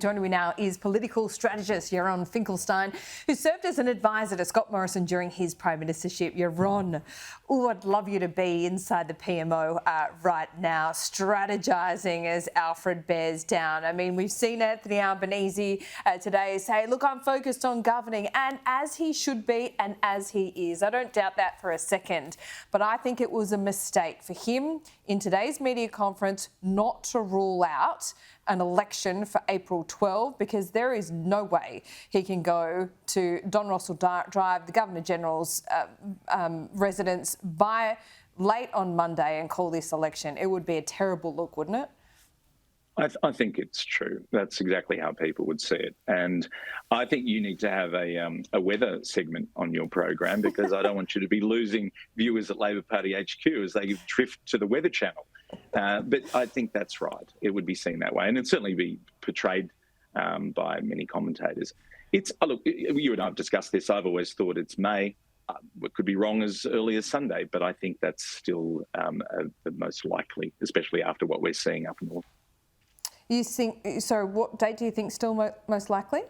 Joining me now is political strategist Yaron Finkelstein, who served as an advisor to Scott Morrison during his prime ministership. Yaron, I'd love you to be inside the PMO right now, strategising as Alfred bears down. I mean, we've seen Anthony Albanese today say, look, I'm focused on governing, and as he should be and as he is. I don't doubt that for a second, but I think it was a mistake for him in today's media conference not to rule out an election for April 12, because there is no way he can go to Don Russell Drive, the Governor-General's residence, by late on Monday and call this election. It would be a terrible look, wouldn't it? I think it's true. That's exactly how people would see it. And I think you need to have a weather segment on your program, because I don't want you to be losing viewers at Labor Party HQ as they drift to the Weather Channel. But I think that's right. It would be seen that way, and it'd certainly be portrayed by many commentators. Look, you and I have discussed this. I've always thought it's May. It could be wrong as early as Sunday, but I think that's still the most likely, especially after what we're seeing up north. You think so? What date do you think still most likely?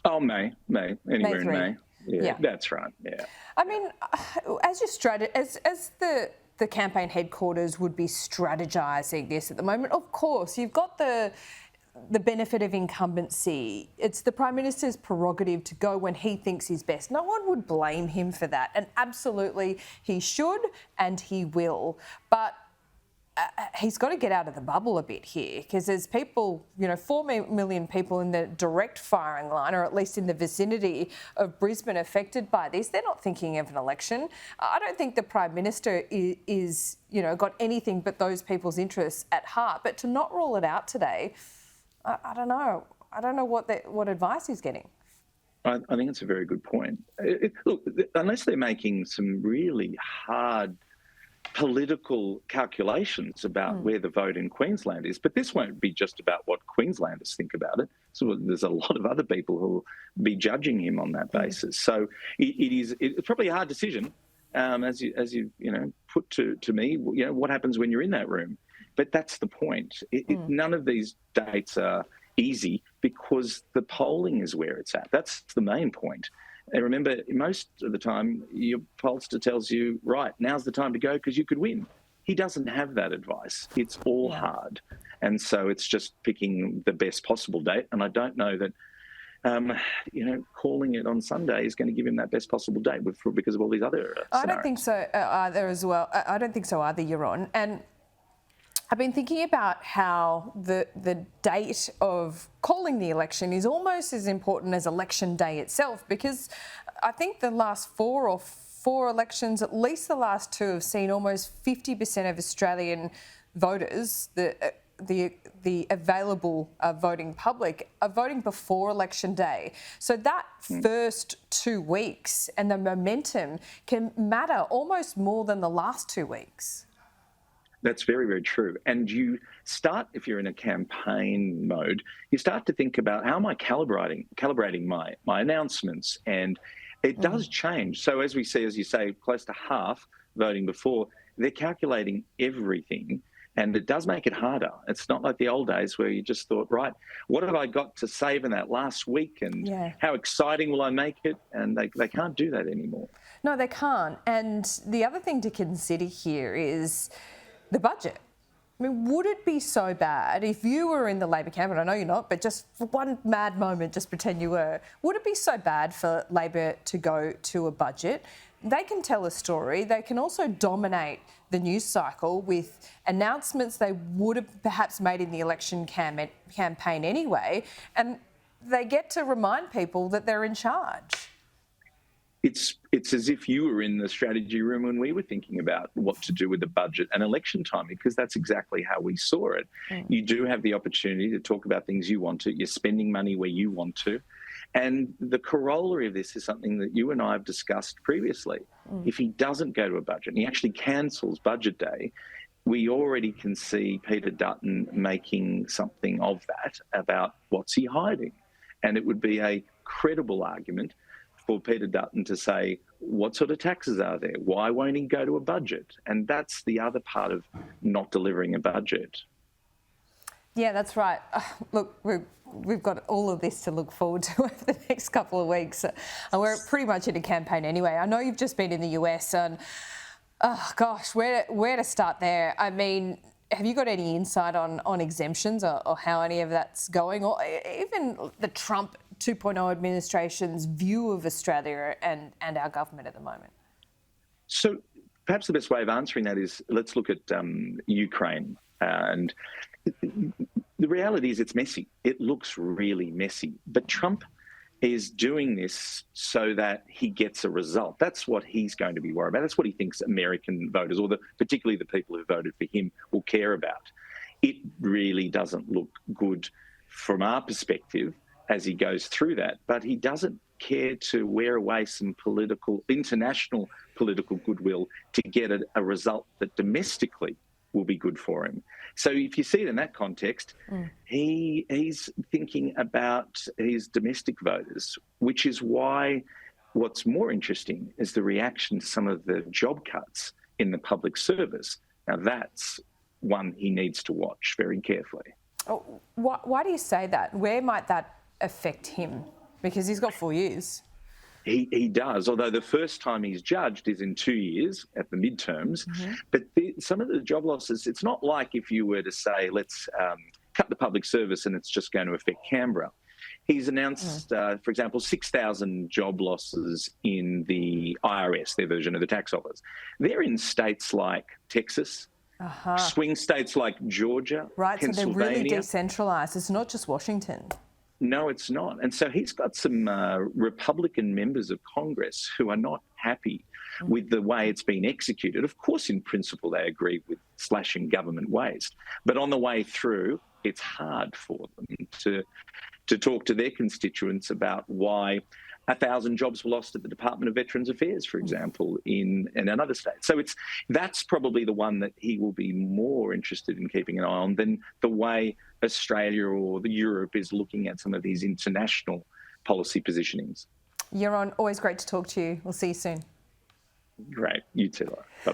Oh, May, anywhere in May. Yeah, that's right. Yeah. I mean, as the campaign headquarters would be strategising this at the moment. Of course, you've got the benefit of incumbency. It's the Prime Minister's prerogative to go when he thinks is best. No one would blame him for that, and absolutely he should and he will. But he's got to get out of the bubble a bit here, because there's people, 4 million people in the direct firing line, or at least in the vicinity of Brisbane, affected by this. They're not thinking of an election. I don't think the Prime Minister is got anything but those people's interests at heart. But to not rule it out today, I don't know. I don't know what advice he's getting. I think it's a very good point. Look, unless they're making some really hard political calculations about where the vote in Queensland is, but this won't be just about what Queenslanders think about it. So there's a lot of other people who will be judging him on that basis. So it's probably a hard decision, as you put to me. What happens when you're in that room? But that's the point. None of these dates are easy, because the polling is where it's at. That's the main point. And remember, most of the time, your pollster tells you, right, now's the time to go because you could win. He doesn't have that advice. It's all hard. And so it's just picking the best possible date. And I don't know that, calling it on Sunday is going to give him that best possible date because of all these other scenarios. I don't think so either as well. I don't think so either, Yaron. And I've been thinking about how the date of calling the election is almost as important as election day itself, because I think the last four elections, at least the last two, have seen almost 50% of Australian voters, the available voting public, are voting before election day. So that first 2 weeks and the momentum can matter almost more than the last 2 weeks. That's very, very true. And you start, if you're in a campaign mode, you start to think about, how am I calibrating my announcements? And it does change. So as we see, as you say, close to half voting before, they're calculating everything. And it does make it harder. It's not like the old days where you just thought, right, what have I got to save in that last week? And how exciting will I make it? And they can't do that anymore. No, they can't. And the other thing to consider here is the budget. I mean, would it be so bad if you were in the Labor camp, and I know you're not, but just for one mad moment, just pretend you were, would it be so bad for Labor to go to a budget? They can tell a story. They can also dominate the news cycle with announcements they would have perhaps made in the election campaign anyway, and they get to remind people that they're in charge. It's as if you were in the strategy room when we were thinking about what to do with the budget and election timing, because that's exactly how we saw it. You do have the opportunity to talk about things you want to. You're spending money where you want to. And the corollary of this is something that you and I have discussed previously. If he doesn't go to a budget and he actually cancels budget day, we already can see Peter Dutton making something of that about what's he hiding. And it would be a credible argument for Peter Dutton to say, what sort of taxes are there? Why won't he go to a budget? And that's the other part of not delivering a budget. Yeah, that's right. Look, we've got all of this to look forward to over the next couple of weeks. And we're pretty much in a campaign anyway. I know you've just been in the US and, oh gosh, where to start there? I mean, have you got any insight on exemptions or how any of that's going? Or even the Trump 2.0 administration's view of Australia and our government at the moment? So perhaps the best way of answering that is let's look at Ukraine. And the reality is it's messy. It looks really messy. But Trump is doing this so that he gets a result. That's what he's going to be worried about. That's what he thinks American voters, or particularly the people who voted for him, will care about. It really doesn't look good from our perspective as he goes through that. But he doesn't care to wear away some international political goodwill to get a result that domestically will be good for him. So if you see it in that context, he's thinking about his domestic voters, which is why what's more interesting is the reaction to some of the job cuts in the public service. Now, that's one he needs to watch very carefully. Oh, why do you say that? Where might that affect him? Because he's got 4 years. He does, although the first time he's judged is in 2 years at the midterms. But some of the job losses, it's not like if you were to say, let's cut the public service and it's just going to affect Canberra. He's announced, for example, 6,000 job losses in the IRS, their version of the tax office. They're in states like Texas, swing states like Georgia, right, Pennsylvania. So they're really decentralised. It's not just Washington. No, it's not. And so he's got some Republican members of Congress who are not happy with the way it's been executed. Of course, in principle, they agree with slashing government waste. But on the way through, it's hard for them to talk to their constituents about why 1,000 jobs were lost at the Department of Veterans Affairs, for example, in another state. So that's probably the one that he will be more interested in keeping an eye on than the way Australia or Europe is looking at some of these international policy positionings. Yaron, always great to talk to you. We'll see you soon. Great. You too, Laura. Bye-bye.